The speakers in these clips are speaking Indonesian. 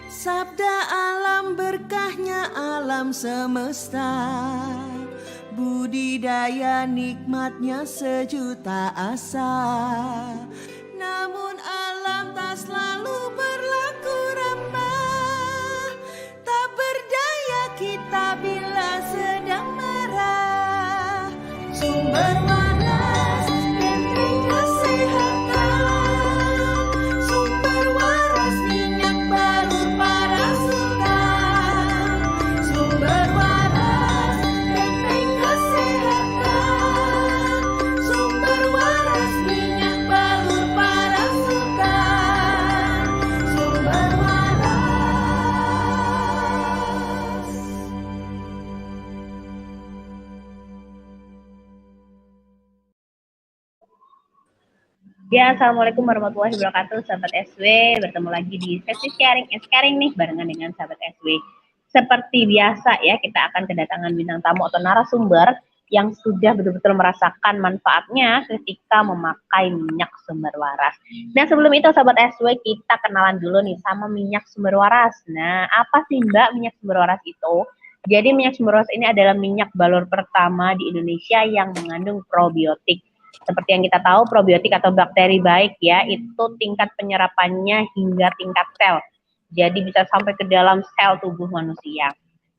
Sabda alam berkahnya alam semesta, budidaya nikmatnya sejuta asa. Namun alam tak selalu berlaku ramah, tak berdaya kita bila sedang marah. Sumber waras penting kesehatan, sumber waras minyak balur para sultan. Sumber waras penting kesehatan, sumber waras minyak balur para sultan. Sumber waras. Ya, Assalamualaikum warahmatullahi wabarakatuh, sahabat SW. Bertemu lagi di sesi sharing nih barengan dengan sahabat SW. Seperti biasa ya, kita akan kedatangan bintang tamu atau narasumber yang sudah betul-betul merasakan manfaatnya ketika memakai minyak sumber waras. Nah, sebelum itu sahabat SW, kita kenalan dulu nih sama minyak sumber waras. Nah, apa sih Mbak minyak sumber waras itu? Jadi minyak sumber waras ini adalah minyak balur pertama di Indonesia yang mengandung probiotik. Seperti yang kita tahu, probiotik atau bakteri baik ya, itu tingkat penyerapannya hingga tingkat sel. Jadi bisa sampai ke dalam sel tubuh manusia.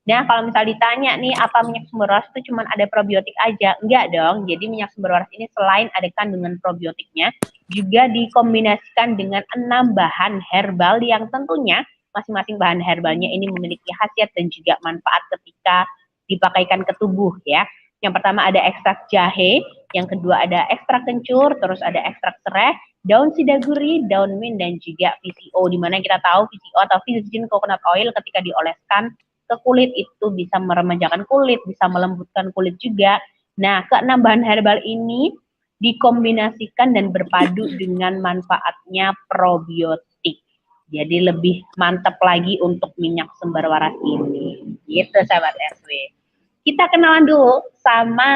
Nah, kalau misal ditanya nih, apa minyak sumber waras itu cuma ada probiotik aja? Enggak dong. Jadi minyak sumber waras ini selain ada kandungan probiotiknya, juga dikombinasikan dengan 6 bahan herbal yang tentunya masing-masing bahan herbalnya ini memiliki khasiat dan juga manfaat ketika dipakaikan ke tubuh ya. Yang pertama ada ekstrak jahe, yang kedua ada ekstrak kencur, terus ada ekstrak serai, daun sidaguri, daun mint, dan juga VCO. Di mana kita tahu VCO atau virgin coconut oil ketika dioleskan ke kulit itu bisa meremajakan kulit, bisa melembutkan kulit juga. Nah, keenam bahan herbal ini dikombinasikan dan berpadu dengan manfaatnya probiotik. Jadi lebih mantap lagi untuk minyak sumber waras ini. Gitu sahabat SW. Kita kenalan dulu sama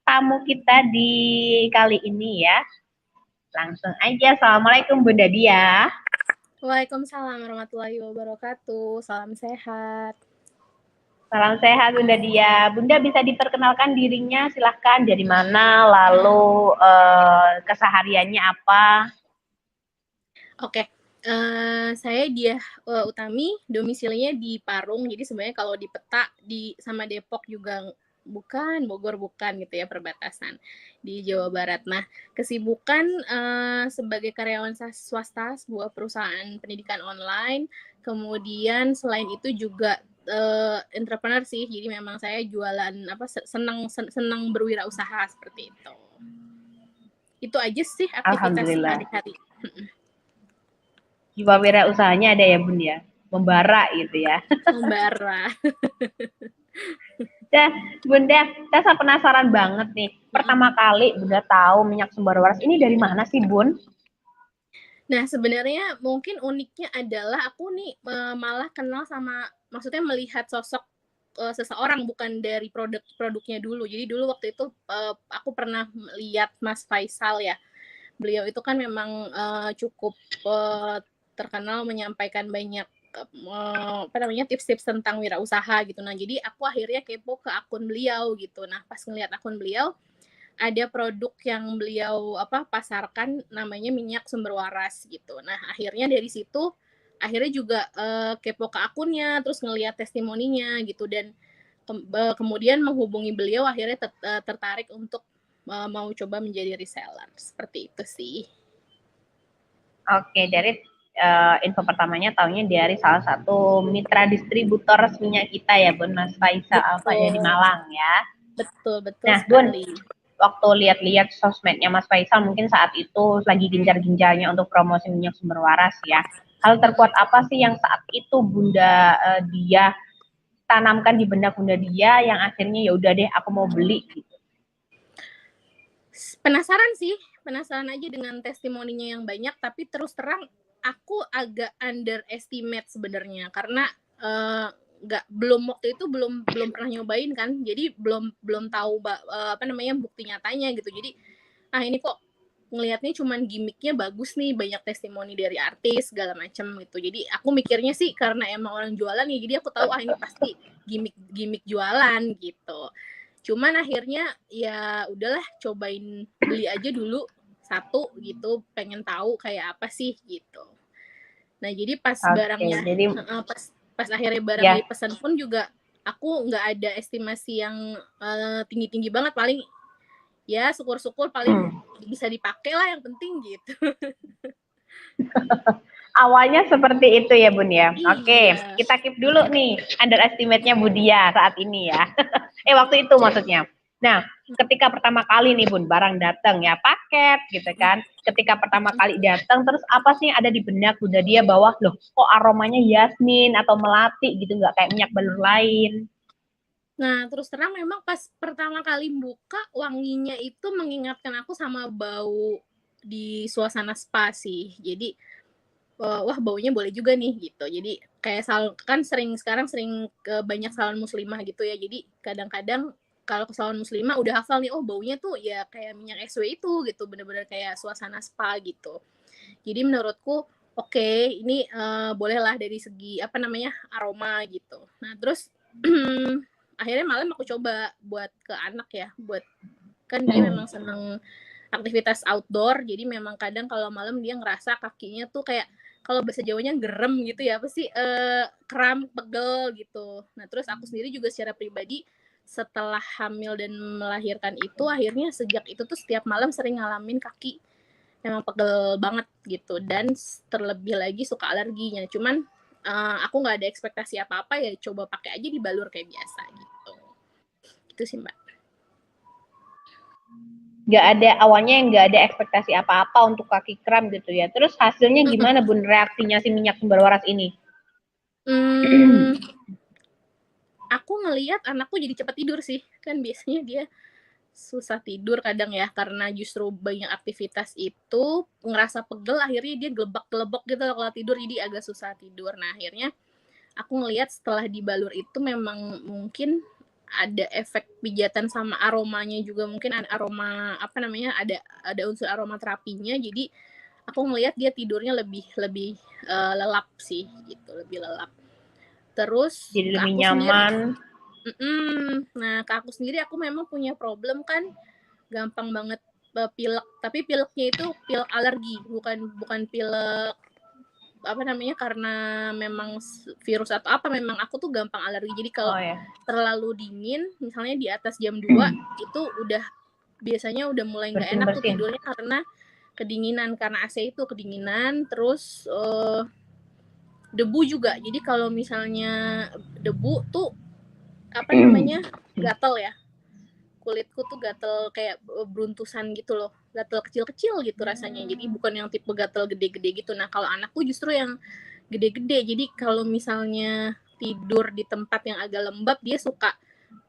tamu kita di kali ini ya. Langsung aja, Assalamualaikum Bunda Dia. Waalaikumsalam warahmatullahi wabarakatuh. Salam sehat. Salam sehat Bunda Dia. Bunda bisa diperkenalkan dirinya, silahkan dari mana, lalu kesehariannya apa? Oke, saya Diah Utami, domisilinya di Parung. Jadi sebenarnya kalau di peta sama Depok juga bukan, Bogor bukan gitu ya, perbatasan di Jawa Barat. Nah, kesibukan sebagai karyawan swasta sebuah perusahaan pendidikan online. Kemudian selain itu juga entrepreneur sih. Jadi memang saya jualan senang berwirausaha seperti itu. Itu aja sih aktivitas hari-hari. Jiwa wirausahanya ada ya Bun ya, membara gitu ya. Membara. Nah, Bunda, saya penasaran banget nih. Pertama kali Bunda tahu minyak sumber waras ini dari mana sih, Bun? Nah, sebenarnya mungkin uniknya adalah aku nih malah kenal sama, maksudnya melihat sosok seseorang, bukan dari produknya dulu. Jadi dulu waktu itu aku pernah lihat Mas Faisal ya. Beliau itu kan memang cukup terkenal menyampaikan banyak tips-tips tentang wirausaha gitu. Nah, jadi aku akhirnya kepo ke akun beliau gitu. Nah, pas ngeliat akun beliau ada produk yang beliau pasarkan namanya minyak sumber waras gitu. Nah, akhirnya dari situ juga kepo ke akunnya, terus ngeliat testimoninya gitu, dan kemudian menghubungi beliau, akhirnya tertarik untuk mau coba menjadi reseller. Seperti itu sih. Oke, dari info pertamanya tahunya dari salah satu mitra distributor resminya kita ya Bun, Mas Faisal Alfa di Malang ya. Betul nah, sekali. Bun, waktu lihat-lihat sosmednya Mas Faisal mungkin saat itu lagi gencar-gencarnya untuk promosi minyak sumber waras ya. Hal terkuat apa sih yang saat itu Bunda Dia tanamkan di benak Bunda Dia yang akhirnya ya udah deh aku mau beli gitu? Penasaran aja dengan testimoninya yang banyak, tapi terus terang aku agak underestimate sebenarnya, karena waktu itu belum pernah nyobain kan, jadi belum tahu bukti nyatanya gitu. Jadi ini kok ngelihatnya cuman gimmicknya bagus nih, banyak testimoni dari artis segala macam gitu. Jadi aku mikirnya sih karena emang orang jualan ya, jadi aku tahu ini pasti gimmick jualan gitu. Cuman akhirnya ya udahlah, cobain beli aja dulu satu gitu, pengen tahu kayak apa sih gitu. Nah jadi pas barangnya, jadi pas akhirnya ya, barangnya dipesan pun juga aku nggak ada estimasi yang tinggi-tinggi banget, paling ya syukur-syukur paling bisa dipakai lah, yang penting gitu. awalnya seperti itu ya Bun ya. Oke, Iya. kita keep dulu nih underestimate-nya Budia saat ini ya. Waktu itu maksudnya. Nah, ketika pertama kali nih Bun, barang datang ya, paket gitu kan. Ketika pertama kali datang, terus apa sih yang ada di benak Bunda dia bahwa loh kok aromanya yasmin atau melati gitu, nggak kayak minyak balur lain. Nah, terus terang memang pas pertama kali buka, wanginya itu mengingatkan aku sama bau di suasana spa sih. Jadi wah baunya boleh juga nih gitu. Jadi kayak kan sekarang sering ke banyak salon muslimah gitu ya. Jadi kadang-kadang kalau ke salon muslimah udah hafal nih, oh baunya tuh ya kayak minyak SW itu gitu, bener-bener kayak suasana spa gitu. Jadi menurutku oke, ini bolehlah dari segi apa namanya aroma gitu. Nah terus akhirnya malam aku coba buat ke anak ya, buat kan dia memang seneng aktivitas outdoor, jadi memang kadang kalau malam dia ngerasa kakinya tuh kayak kalau bahasa Jawanya gerem gitu ya, apa sih kram, pegel gitu. Nah terus aku sendiri juga secara pribadi setelah hamil dan melahirkan itu, akhirnya sejak itu tuh setiap malam sering ngalamin kaki memang pegel banget gitu, dan terlebih lagi suka alerginya. Cuman aku nggak ada ekspektasi apa-apa, ya coba pakai aja di balur kayak biasa gitu. Itu sih Mbak. Awalnya yang nggak ada ekspektasi apa-apa untuk kaki kram gitu ya. Terus hasilnya gimana Bun, reaksinya si minyak sumber waras ini? Aku ngelihat anakku jadi cepat tidur sih, kan biasanya dia susah tidur kadang ya, karena justru banyak aktivitas itu ngerasa pegel, akhirnya dia gelebak-gelebok gitu kalau tidur, jadi agak susah tidur. Nah akhirnya aku ngelihat setelah dibalur itu memang mungkin ada efek pijatan sama aromanya juga, mungkin ada aroma apa namanya, ada unsur aroma terapinya, jadi aku ngelihat dia tidurnya lebih lelap sih gitu, lebih lelap. Terus Jadi ke lebih aku nyaman. nah ke aku sendiri aku memang punya problem kan, gampang banget pilek, tapi pileknya itu pilek alergi, bukan pilek apa namanya karena memang virus atau apa, memang aku tuh gampang alergi. Jadi kalau terlalu dingin misalnya di atas jam 2 itu udah biasanya udah mulai nggak enak tuh tidurnya, karena kedinginan, karena AC itu kedinginan. Terus debu juga, jadi kalau misalnya debu tuh apa namanya gatel ya, kulitku tuh gatel kayak beruntusan gitu loh, gatel kecil-kecil gitu rasanya, jadi bukan yang tipe gatel gede-gede gitu. Nah kalau anakku justru yang gede-gede, jadi kalau misalnya tidur di tempat yang agak lembab dia suka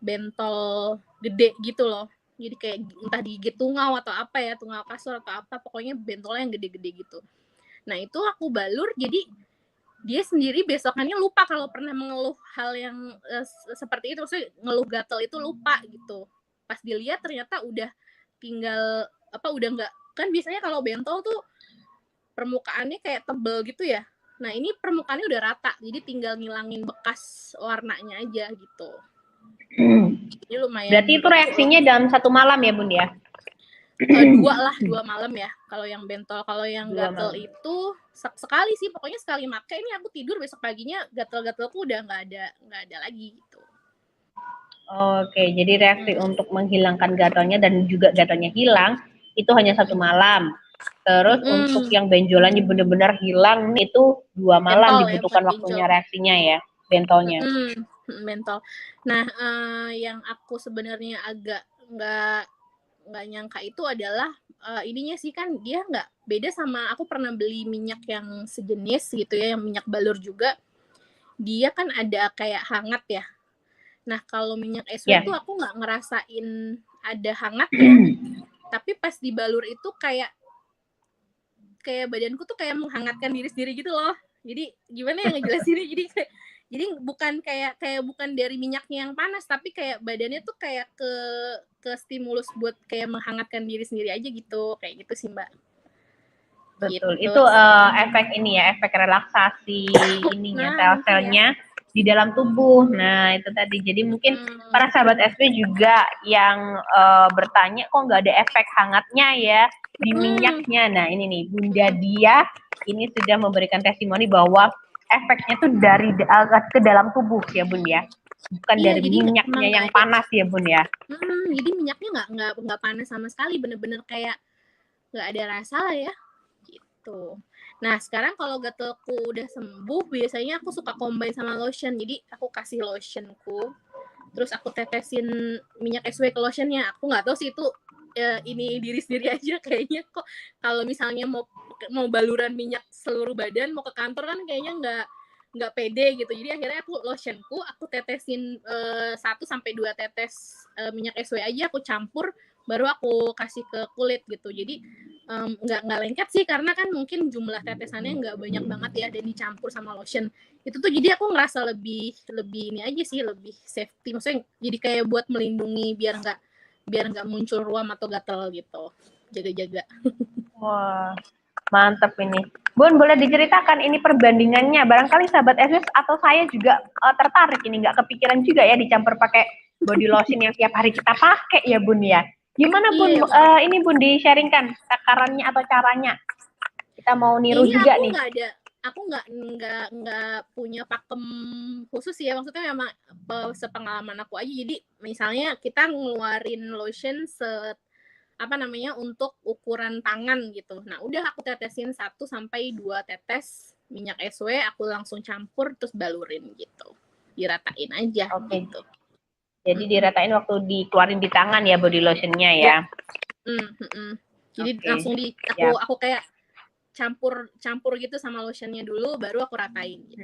bentol gede gitu loh, jadi kayak entah digigit tungau atau apa ya, tungau kasur atau apa, pokoknya bentolnya yang gede-gede gitu. Nah itu aku balur, jadi dia sendiri besokannya lupa kalau pernah mengeluh hal yang seperti itu, maksudnya ngeluh gatel itu lupa gitu. Pas dilihat ternyata udah tinggal apa, udah nggak, kan biasanya kalau bentol tuh permukaannya kayak tebel gitu ya. Nah ini permukaannya udah rata, jadi tinggal ngilangin bekas warnanya aja gitu. Jadi lumayan. Berarti itu reaksinya dalam satu malam ya Bun ya? 2 malam ya kalau yang bentol. Kalau yang gatel itu sekali sih, pokoknya sekali pakai ini aku tidur besok paginya gatel-gatelku udah nggak ada lagi gitu. Oke, jadi reaksi untuk menghilangkan gatalnya dan juga gatalnya hilang itu hanya satu malam. Terus untuk yang benjolannya benar-benar hilang itu 2 malam bentol, dibutuhkan ya, waktunya reaksinya ya, bentolnya. Bentol. Nah yang aku sebenarnya agak nggak nyangka itu adalah ininya sih, kan dia nggak beda sama aku pernah beli minyak yang sejenis gitu ya, yang minyak balur juga, dia kan ada kayak hangat ya. Nah kalau minyak SW tuh aku nggak ngerasain ada hangatnya, tapi pas di balur itu kayak badanku tuh kayak menghangatkan diri sendiri gitu loh. Jadi gimana yang ngejelasinnya, jadi Jadi bukan kayak bukan dari minyaknya yang panas, tapi kayak badannya tuh kayak ke stimulus buat kayak menghangatkan diri sendiri aja gitu, kayak gitu sih Mbak. Betul. Gitu Itu sih. efek ini ya, efek relaksasi ininya Nah mungkin ya. sel-selnya di dalam tubuh. Nah, itu tadi. Jadi mungkin para Hmm. sahabat SW juga yang bertanya kok nggak ada efek hangatnya ya di minyaknya. Nah, ini nih Bunda Dia ini sudah memberikan testimoni bahwa efeknya tuh dari ke dalam tubuh ya Bun ya. Bukan Iya, dari jadi emang minyaknya nggak yang ada. panas ya Bun ya. Jadi minyaknya nggak panas sama sekali, bener-bener kayak nggak ada rasa lah ya, gitu. Nah sekarang kalau gatalku udah sembuh, biasanya aku suka combine sama lotion. Jadi aku kasih lotionku, terus aku tetesin minyak SW ke lotionnya. Aku nggak tahu sih itu ini diri sendiri aja kayaknya kok. Kalau misalnya mau baluran minyak seluruh badan, mau ke kantor kan kayaknya nggak pede gitu. Jadi akhirnya aku lotionku aku tetesin 1-2 tetes minyak SW aja, aku campur, baru aku kasih ke kulit gitu. Jadi nggak lengket sih, karena kan mungkin jumlah tetesannya nggak banyak banget ya, dan dicampur sama lotion itu tuh. Jadi aku ngerasa lebih ini aja sih, lebih safety, maksudnya jadi kayak buat melindungi biar nggak muncul ruam atau gatal gitu, jaga-jaga. Wah, mantap ini. Bun, boleh diceritakan ini perbandingannya? Barangkali sahabat SS atau saya juga tertarik ini, nggak kepikiran juga ya dicampur pakai body lotion yang tiap hari kita pakai ya Bun ya. Gimana Bun? Iya, Ini Bun di-sharingkan takarannya atau caranya. Kita mau niru ini juga aku nih. nggak punya pakem khusus ya, maksudnya memang sepengalaman aku aja. Jadi misalnya kita ngeluarin lotion untuk ukuran tangan gitu. Nah, udah aku tetesin 1-2 tetes minyak SW, aku langsung campur terus balurin gitu. Diratain aja gitu. Jadi diratain waktu dikeluarin di tangan ya body lotionnya ya. Jadi langsung aku kayak campur gitu sama lotionnya dulu, baru aku ratain gitu.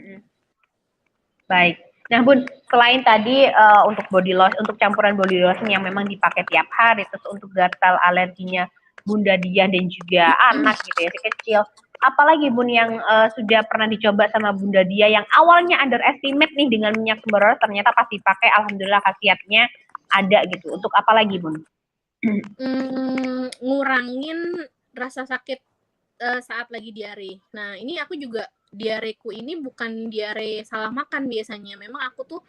Baik. Nah Bun, selain tadi untuk body lotion, untuk campuran body lotion yang memang dipakai tiap hari, terus untuk gatal alerginya Bunda Diah dan juga anak gitu ya, si kecil. Apalagi Bun yang sudah pernah dicoba sama Bunda Diah yang awalnya underestimate nih dengan minyak sumber, ternyata pas dipakai alhamdulillah khasiatnya ada gitu. Untuk apa lagi Bun? Ngurangin rasa sakit saat lagi diare. Nah, ini aku juga, diareku ini bukan diare salah makan biasanya. Memang aku tuh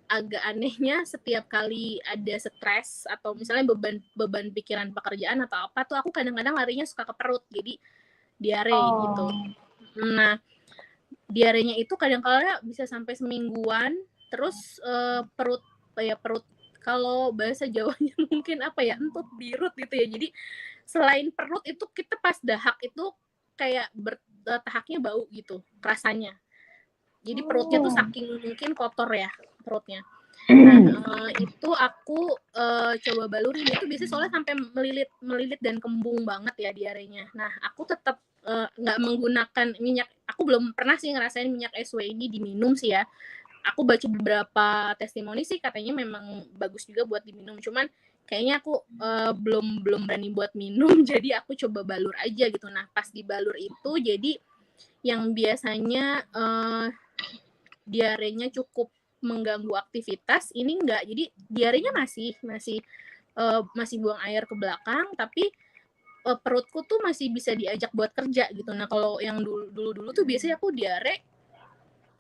agak anehnya setiap kali ada stres atau misalnya beban pikiran pekerjaan atau apa tuh, aku kadang-kadang larinya suka ke perut. Jadi diare gitu. Nah, diarenya itu kadang-kala bisa sampai semingguan, terus perut kalau bahasa Jawanya mungkin entut birut gitu ya. Jadi selain perut itu, kita pas dahak itu kayak tahaknya bau gitu rasanya. Jadi perutnya tuh saking mungkin kotor ya perutnya. Nah, itu aku coba balurin. Itu biasanya soalnya sampai melilit dan kembung banget ya diarenya. Nah, aku tetap nggak menggunakan minyak. Aku belum pernah sih ngerasain minyak SW ini diminum sih ya. Aku baca beberapa testimoni sih katanya memang bagus juga buat diminum. Cuman kayaknya aku belum berani buat minum, jadi aku coba balur aja gitu. Nah, pas dibalur itu jadi yang biasanya diarenya cukup mengganggu aktivitas, ini enggak. Jadi diarenya masih buang air ke belakang, tapi perutku tuh masih bisa diajak buat kerja gitu. Nah, kalau yang dulu tuh biasanya aku diare,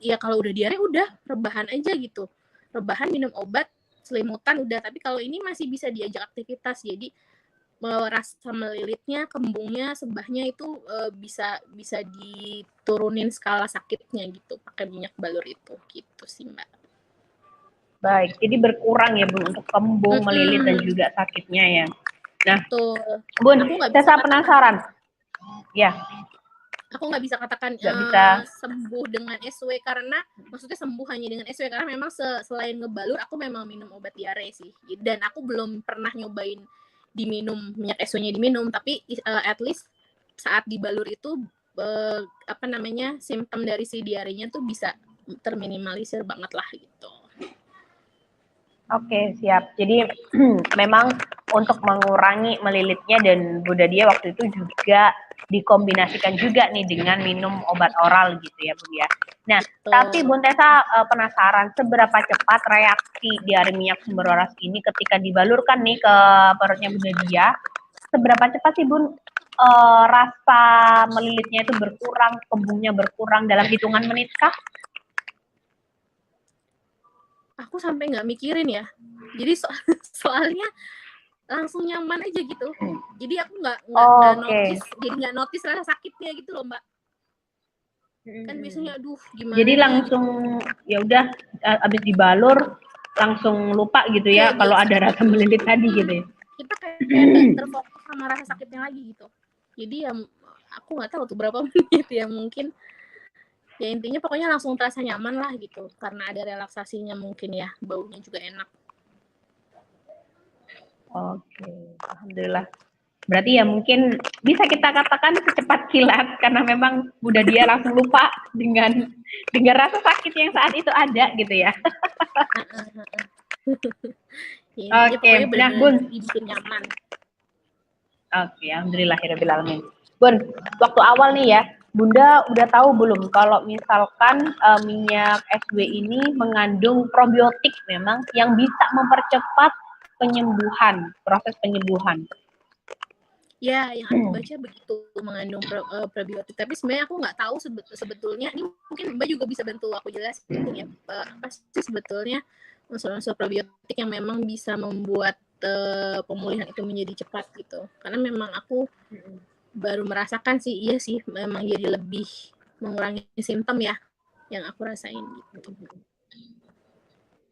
ya kalau udah diare udah rebahan aja gitu. Rebahan, minum obat, selimutan udah. Tapi kalau ini masih bisa diajak aktivitas. Jadi rasa melilitnya, kembungnya, sebahnya itu bisa diturunin skala sakitnya gitu pakai minyak balur itu gitu sih Mbak. Baik, jadi berkurang ya Bun untuk kembung, melilit dan juga sakitnya ya. Nah, Tuh, Bun, saya penasaran. Ya. Aku nggak bisa katakan bisa sembuh dengan SW, karena maksudnya sembuh hanya dengan SW, karena memang selain ngebalur aku memang minum obat diare sih, dan aku belum pernah nyobain diminum minyak SW-nya diminum, tapi at least saat dibalur itu simptom dari si diarenya tuh bisa terminimalisir banget lah gitu. Oke, siap. Jadi memang untuk mengurangi melilitnya dan Bunda Dia waktu itu juga dikombinasikan juga nih dengan minum obat oral gitu ya Bun ya. Nah, tapi Tuh. Bun Tessa penasaran seberapa cepat reaksi dari minyak sumber waras ini ketika dibalurkan nih ke perutnya Bunda Dia, seberapa cepat sih Bun rasa melilitnya itu berkurang, kembungnya berkurang dalam hitungan menit kah? Aku sampai nggak mikirin ya. Jadi soalnya langsung nyaman aja gitu. Jadi aku nggak Oke. notice, jadi nggak notice rasa sakitnya gitu loh Mbak. Kan biasanya aduh Jadi gimana nih gitu. langsung ya udah abis dibalur langsung lupa gitu ya Kayak kalau biasa ada rasa aja. melilit tadi gitu ya. Kita kayak nggak terfokus sama rasa sakitnya lagi gitu. Jadi ya aku nggak tahu tuh berapa menit ya mungkin. Ya intinya pokoknya langsung terasa nyaman lah gitu. Karena ada relaksasinya mungkin ya. Baunya juga enak. Oke, alhamdulillah. Berarti ya mungkin bisa kita katakan secepat kilat karena memang udah dia langsung lupa dengan rasa sakit yang saat itu ada gitu ya. Ya, intinya Oke, pokoknya nah benar-benar Bun. dibikin nyaman. Oke, alhamdulillahirobbilalamin. Bun, waktu awal nih ya, Bunda udah tahu belum kalau misalkan minyak SW ini mengandung probiotik memang yang bisa mempercepat penyembuhan, proses penyembuhan. Ya, yang aku baca begitu mengandung probiotik. Tapi sebenarnya aku nggak tahu sebetulnya. Ini mungkin Mbak juga bisa bantu aku jelasin ya. Apa sih sebetulnya unsur-unsur probiotik yang memang bisa membuat pemulihan itu menjadi cepat gitu. Karena memang aku baru merasakan sih, iya sih, memang jadi lebih mengurangi simptom ya yang aku rasain gitu.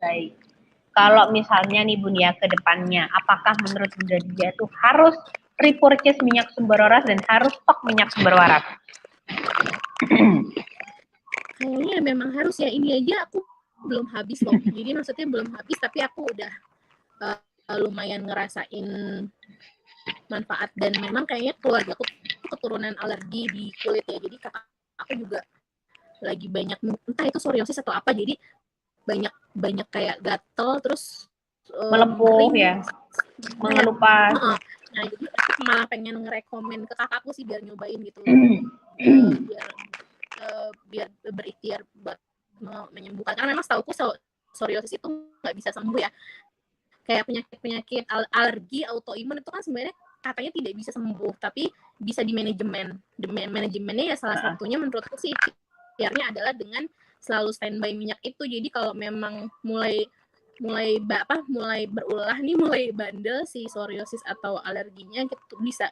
Baik. Kalau misalnya nih Bun ya ke depannya, apakah menurut Bunda Dia itu harus repurchase minyak sumber waras dan harus stok minyak sumber waras? Kayaknya memang harus ya, ini aja aku belum habis loh. Jadi maksudnya belum habis tapi aku udah lumayan ngerasain manfaat dan memang kayaknya keluarga aku keturunan alergi di kulit ya. Jadi kakak aku juga lagi banyak entah itu psoriasis atau apa, jadi banyak kayak gatel terus Melepuh kering. ya, mengelupas. Nah jadi aku malah pengen ngerekomen ke kakakku sih biar nyobain gitu biar biar berikhtiar buat menyembuhkan, karena memang setauku psoriasis itu nggak bisa sembuh ya. Kayak penyakit alergi autoimun itu kan sebenarnya katanya tidak bisa sembuh, tapi bisa di manajemen. Manajemennya ya salah satunya menurutku sih ikhtiarnya adalah dengan selalu standby minyak itu. Jadi kalau memang mulai berulah nih, mulai bandel si psoriasis atau alerginya,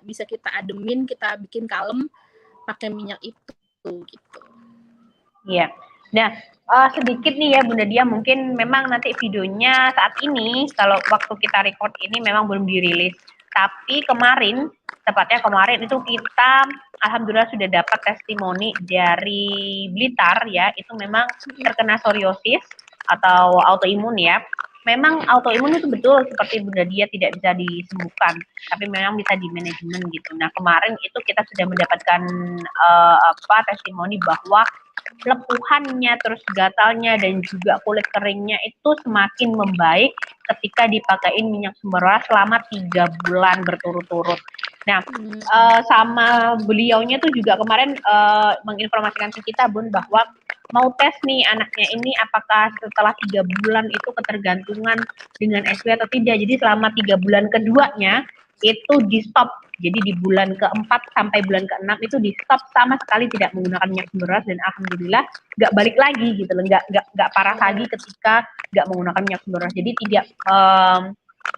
bisa kita ademin, kita bikin kalem pakai minyak itu gitu. Iya. Nah, sedikit nih ya Bunda Dia, mungkin memang nanti videonya saat ini kalau waktu kita record ini memang belum dirilis. Tapi kemarin, tepatnya kemarin itu kita alhamdulillah sudah dapat testimoni dari Blitar ya, itu memang terkena psoriasis atau autoimun ya. Memang autoimun itu betul seperti Bunda Dia tidak bisa disembuhkan, tapi memang bisa di manajemen gitu. Nah, kemarin itu kita sudah mendapatkan testimoni bahwa lepuhannya, terus gatalnya dan juga kulit keringnya itu semakin membaik ketika dipakein minyak sumber waras selama 3 bulan berturut-turut. Nah, sama beliaunya tuh juga kemarin menginformasikan ke kita Bun bahwa mau tes nih anaknya ini apakah setelah 3 bulan itu ketergantungan dengan SW atau tidak. Jadi selama 3 bulan keduanya itu di stop. Jadi di bulan keempat sampai bulan keenam itu di stop, sama sekali tidak menggunakan minyak sumber waras dan alhamdulillah nggak balik lagi gitu loh, nggak parah lagi ketika nggak menggunakan minyak sumber waras. Jadi tidak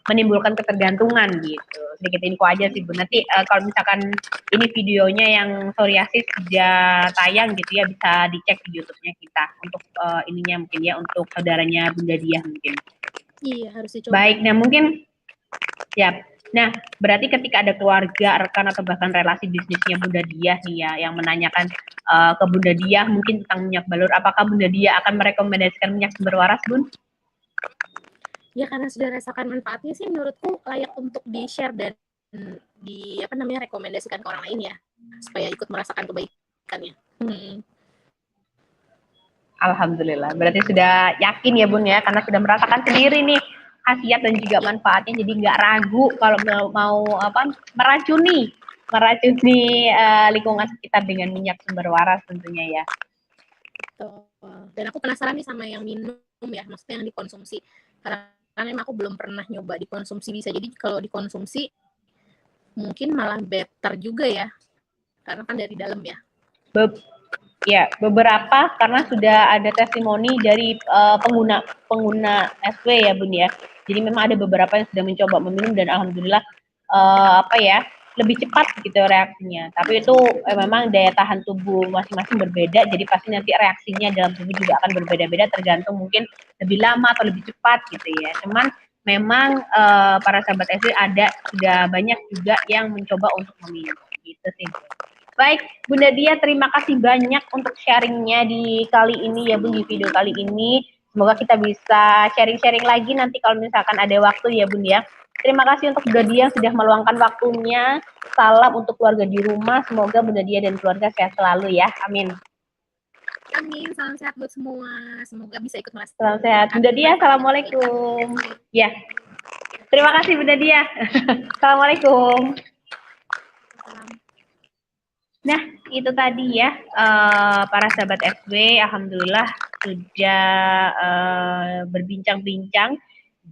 menimbulkan ketergantungan gitu. Sedikit info aja sih Bu. Nanti kalau misalkan ini videonya yang psoriasis sudah tayang gitu ya, bisa dicek di YouTube-nya kita untuk ininya mungkin ya, untuk saudaranya Bunda Dia mungkin. Iya, harus dicoba. Baik, nah mungkin ya. Nah, berarti ketika ada keluarga, rekan atau bahkan relasi bisnisnya Bunda Dia nih ya yang menanyakan ke Bunda Dia mungkin tentang minyak balur, apakah Bunda Dia akan merekomendasikan minyak sumber waras, Bun? Ya karena sudah rasakan manfaatnya sih menurutku layak untuk di-share dan rekomendasikan ke orang lain ya, supaya ikut merasakan kebaikannya. Alhamdulillah, berarti sudah yakin ya Bun ya, karena sudah merasakan sendiri nih khasiat dan juga manfaatnya, jadi nggak ragu kalau mau meracuni lingkungan sekitar dengan minyak sumber waras tentunya ya. Dan aku penasaran nih sama yang minum ya, maksudnya yang dikonsumsi. Karena emang aku belum pernah nyoba dikonsumsi, bisa jadi kalau dikonsumsi mungkin malah better juga ya, karena kan dari dalam ya. Beberapa karena sudah ada testimoni dari pengguna SW ya Bun ya. Jadi memang ada beberapa yang sudah mencoba meminum dan alhamdulillah lebih cepat gitu reaksinya. Tapi itu memang daya tahan tubuh masing-masing berbeda, jadi pasti nanti reaksinya dalam tubuh juga akan berbeda-beda tergantung mungkin lebih lama atau lebih cepat gitu ya. Cuman memang para sahabat SW sudah banyak juga yang mencoba untuk meminum gitu sih. Baik, Bunda Dia, terima kasih banyak untuk sharingnya di kali ini ya Bun, di video kali ini. Semoga kita bisa sharing-sharing lagi nanti kalau misalkan ada waktu ya Bun ya. Terima kasih untuk Bunda Dia yang sudah meluangkan waktunya. Salam untuk keluarga di rumah. Semoga Bunda Dia dan keluarga sehat selalu ya. Amin. Amin, salam sehat buat semua. Semoga bisa ikut merasakan. Salam sehat. Bunda Dia, assalamualaikum. Ya, terima kasih Bunda Dia. Assalamualaikum. Nah, itu tadi ya, para sahabat SW, alhamdulillah sudah berbincang-bincang,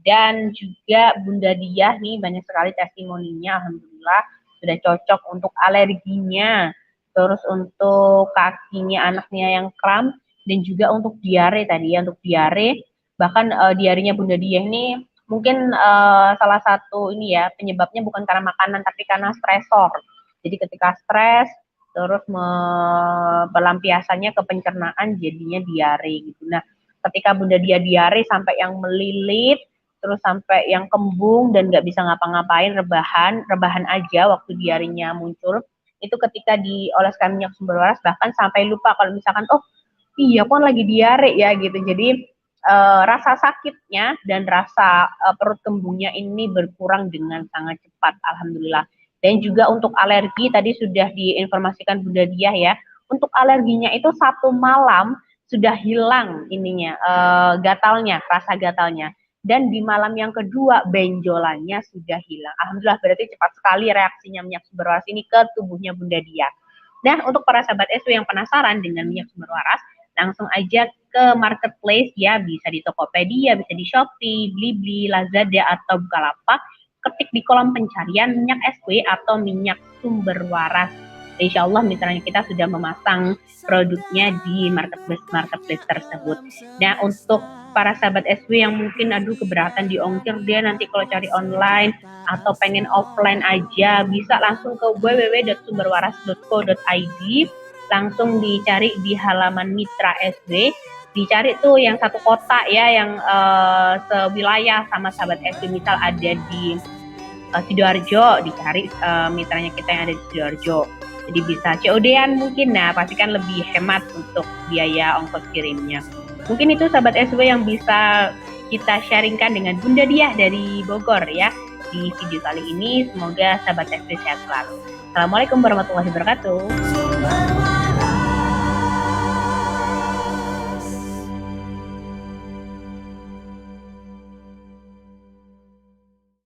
dan juga Bunda Diah nih banyak sekali testimoninya, alhamdulillah sudah cocok untuk alerginya, terus untuk kakinya anaknya yang kram, dan juga untuk diare tadi ya, untuk diare, bahkan diarenya Bunda Diah ini mungkin salah satu ini ya, penyebabnya bukan karena makanan, tapi karena stresor. Jadi ketika stres, terus pelampiasannya ke pencernaan jadinya diare gitu. Nah, ketika Bunda Dia diare sampai yang melilit, terus sampai yang kembung dan nggak bisa ngapa-ngapain, rebahan aja waktu diarenya muncul, itu ketika dioleskan minyak sumber waras bahkan sampai lupa kalau misalkan oh iya kan lagi diare ya gitu. Jadi rasa sakitnya dan rasa perut kembungnya ini berkurang dengan sangat cepat, alhamdulillah. Dan juga untuk alergi tadi sudah diinformasikan Bunda Diah ya. Untuk alerginya itu 1 malam sudah hilang ininya gatalnya, rasa gatalnya. Dan di malam yang kedua benjolannya sudah hilang. Alhamdulillah berarti cepat sekali reaksinya minyak sumber waras ini ke tubuhnya Bunda Diah. Nah, untuk para sahabat SW yang penasaran dengan minyak sumber waras, langsung aja ke marketplace ya, bisa di Tokopedia, bisa di Shopee, Blibli, Lazada atau Bukalapak. Ketik di kolom pencarian minyak SW atau minyak sumber waras. Insya Allah misalnya kita sudah memasang produknya di marketplace tersebut. Nah, untuk para sahabat SW yang mungkin keberatan di ongkir, dia nanti kalau cari online atau pengen offline aja, bisa langsung ke www.sumberwaras.co.id, langsung dicari di halaman Mitra SW, dicari tuh yang satu kota ya, yang sewilayah sama sahabat SW, misal ada di Sidoarjo, dicari mitranya kita yang ada di Sidoarjo. Jadi bisa COD-an mungkin, nah pastikan lebih hemat untuk biaya ongkos kirimnya. Mungkin itu sahabat SW yang bisa kita sharingkan dengan Bunda Diah dari Bogor ya di video kali ini. Semoga sahabat SW sehat selalu. Assalamualaikum warahmatullahi wabarakatuh.